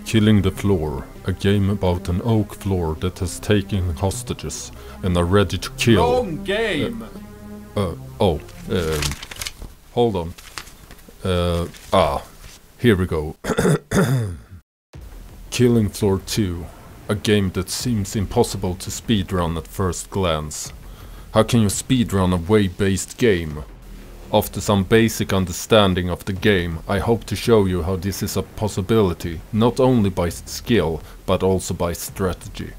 Killing the Floor, a game about an oak floor that has taken hostages and are ready to kill. Wrong game! Hold on. Here we go. Killing Floor 2, a game that seems impossible to speedrun at first glance. How can you speedrun a wave-based game? After some basic understanding of the game, I hope to show you how this is a possibility, not only by skill, but also by strategy.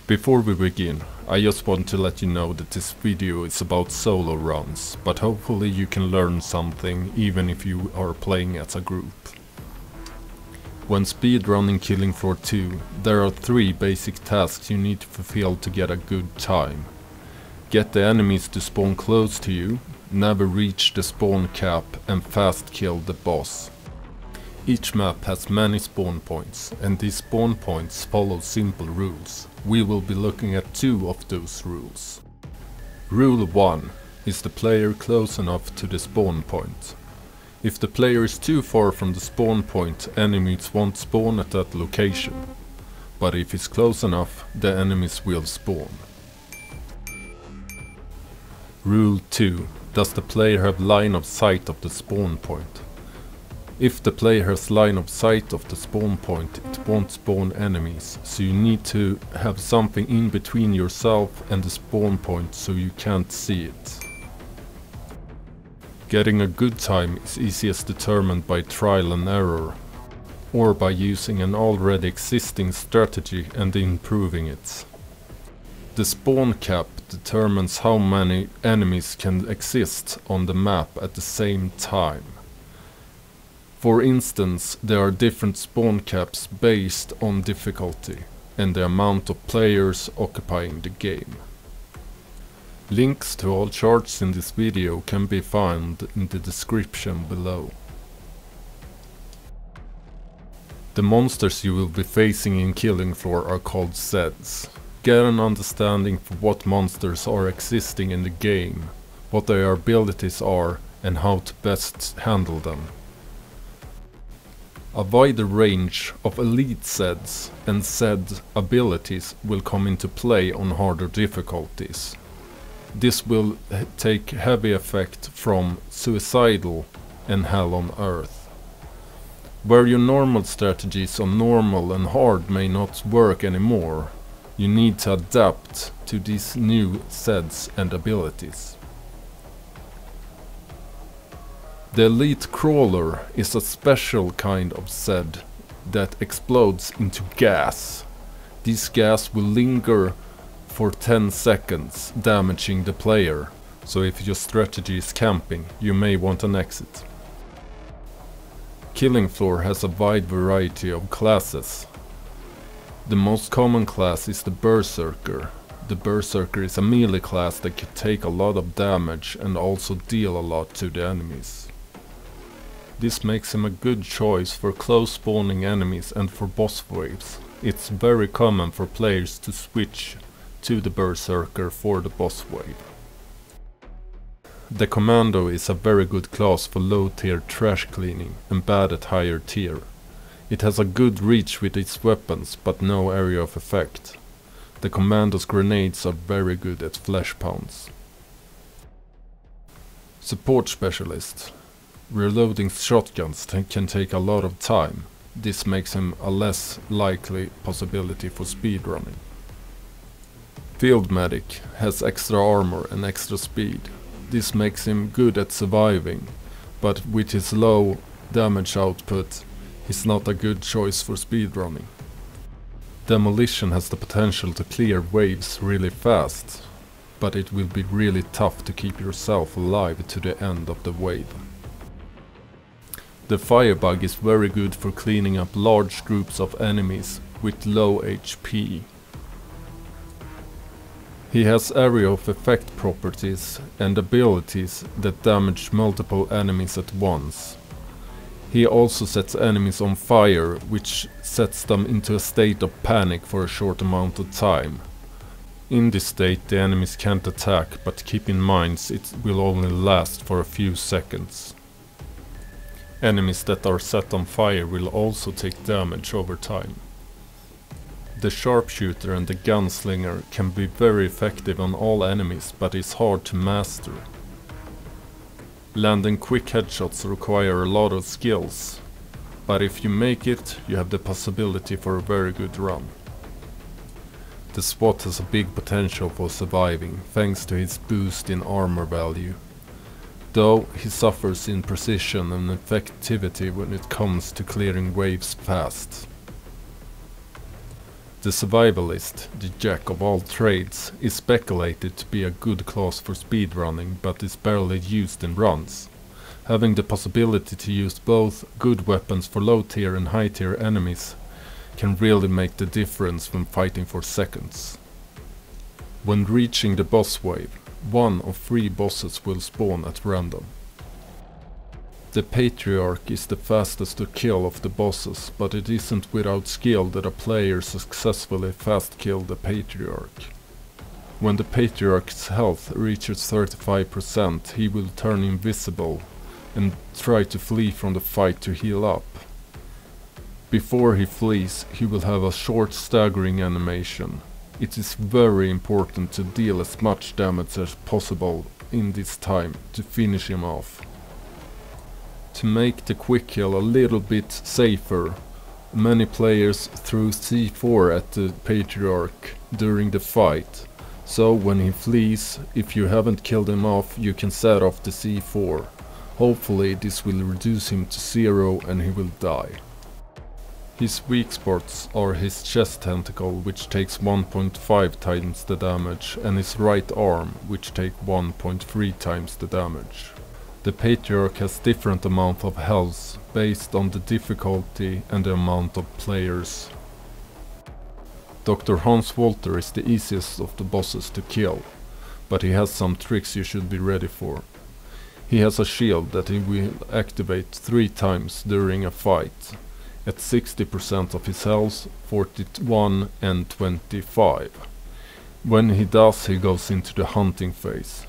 Before we begin, I just want to let you know that this video is about solo runs, but hopefully you can learn something even if you are playing as a group. When speedrunning Killing Floor 2, there are 3 basic tasks you need to fulfill to get a good time. Get the enemies to spawn close to you, never reach the spawn cap, and fast kill the boss. Each map has many spawn points, and these spawn points follow simple rules. We will be looking at 2 of those rules. Rule 1 is the player close enough to the spawn point. If the player is too far from the spawn point, enemies won't spawn at that location. But if it's close enough, the enemies will spawn. Rule 2. Does the player have line of sight of the spawn point? If the player has line of sight of the spawn point, it won't spawn enemies, so you need to have something in between yourself and the spawn point so you can't see it. Getting a good time is easiest determined by trial and error, or by using an already existing strategy and improving it. The spawn cap determines how many enemies can exist on the map at the same time. For instance, there are different spawn caps based on difficulty and the amount of players occupying the game. Links to all charts in this video can be found in the description below. The monsters you will be facing in Killing Floor are called zeds. Get an understanding for what monsters are existing in the game, what their abilities are, and how to best handle them. A wider range of elite zeds and zed abilities will come into play on harder difficulties. This will take heavy effect from Suicidal and Hell on Earth. Where your normal strategies on normal and hard may not work anymore, you need to adapt to these new zeds and abilities. The Elite Crawler is a special kind of zed that explodes into gas. This gas will linger for 10 seconds, damaging the player, so if your strategy is camping, you may want an exit. Killing Floor has a wide variety of classes. The most common class is the Berserker. The Berserker is a melee class that can take a lot of damage and also deal a lot to the enemies. This makes him a good choice for close spawning enemies and for boss waves. It's very common for players to switch to the Berserker for the boss wave. The Commando is a very good class for low tier trash cleaning and bad at higher tier. It has a good reach with its weapons, but no area of effect. The Commando's grenades are very good at Fleshpounds. Support Specialist. Reloading shotguns can take a lot of time. This makes him a less likely possibility for speedrunning. Field Medic has extra armor and extra speed. This makes him good at surviving, but with his low damage output, he's not a good choice for speedrunning. Demolition has the potential to clear waves really fast, but it will be really tough to keep yourself alive to the end of the wave. The Firebug is very good for cleaning up large groups of enemies with low HP. He has area of effect properties and abilities that damage multiple enemies at once. He also sets enemies on fire, which sets them into a state of panic for a short amount of time. In this state the enemies can't attack, but keep in mind it will only last for a few seconds. Enemies that are set on fire will also take damage over time. The sharpshooter and the gunslinger can be very effective on all enemies, but is hard to master. Landing quick headshots require a lot of skills, but if you make it, you have the possibility for a very good run. The SWAT has a big potential for surviving, thanks to his boost in armor value, though he suffers in precision and effectivity when it comes to clearing waves fast. The survivalist, the jack of all trades, is speculated to be a good class for speedrunning, but is barely used in runs. Having the possibility to use both good weapons for low tier and high tier enemies can really make the difference when fighting for seconds. When reaching the boss wave, one of 3 bosses will spawn at random. The Patriarch is the fastest to kill of the bosses, but it isn't without skill that a player successfully fast kill the Patriarch. When the Patriarch's health reaches 35%, he will turn invisible and try to flee from the fight to heal up. Before he flees, he will have a short staggering animation. It is very important to deal as much damage as possible in this time to finish him off. To make the quick kill a little bit safer, many players threw C4 at the Patriarch during the fight, so when he flees, if you haven't killed him off, you can set off the C4. Hopefully this will reduce him to 0 and he will die. His weak spots are his chest tentacle, which takes 1.5 times the damage, and his right arm, which take 1.3 times the damage. The Patriarch has different amount of health based on the difficulty and the amount of players. Dr. Hans Walter is the easiest of the bosses to kill, but he has some tricks you should be ready for. He has a shield that he will activate 3 times during a fight, at 60% of his health, 41 and 25. When he does, he goes into the hunting phase.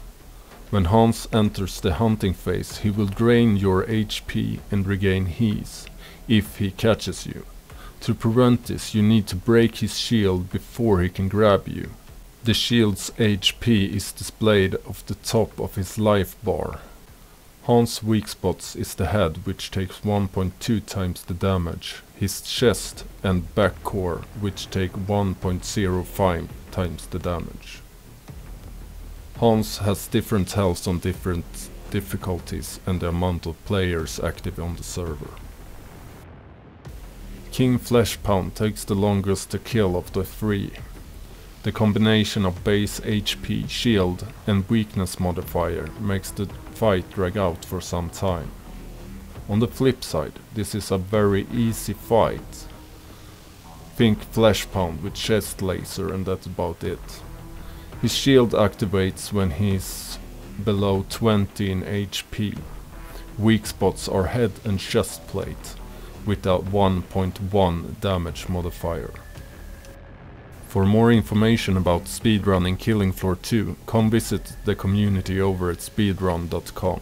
When Hans enters the hunting phase, he will drain your HP and regain his, if he catches you. To prevent this, you need to break his shield before he can grab you. The shield's HP is displayed at the top of his life bar. Hans' weak spots is the head, which takes 1.2 times the damage, his chest and back core, which take 1.05 times the damage. Hans has different health on different difficulties and the amount of players active on the server. King Fleshpound takes the longest to kill of the 3. The combination of base HP, shield and weakness modifier makes the fight drag out for some time. On the flip side, this is a very easy fight. Think Fleshpound with chest laser and that's about it. His shield activates when he's below 20 in HP. Weak spots are head and chest plate, with a 1.1 damage modifier. For more information about speedrunning Killing Floor 2, come visit the community over at speedrun.com.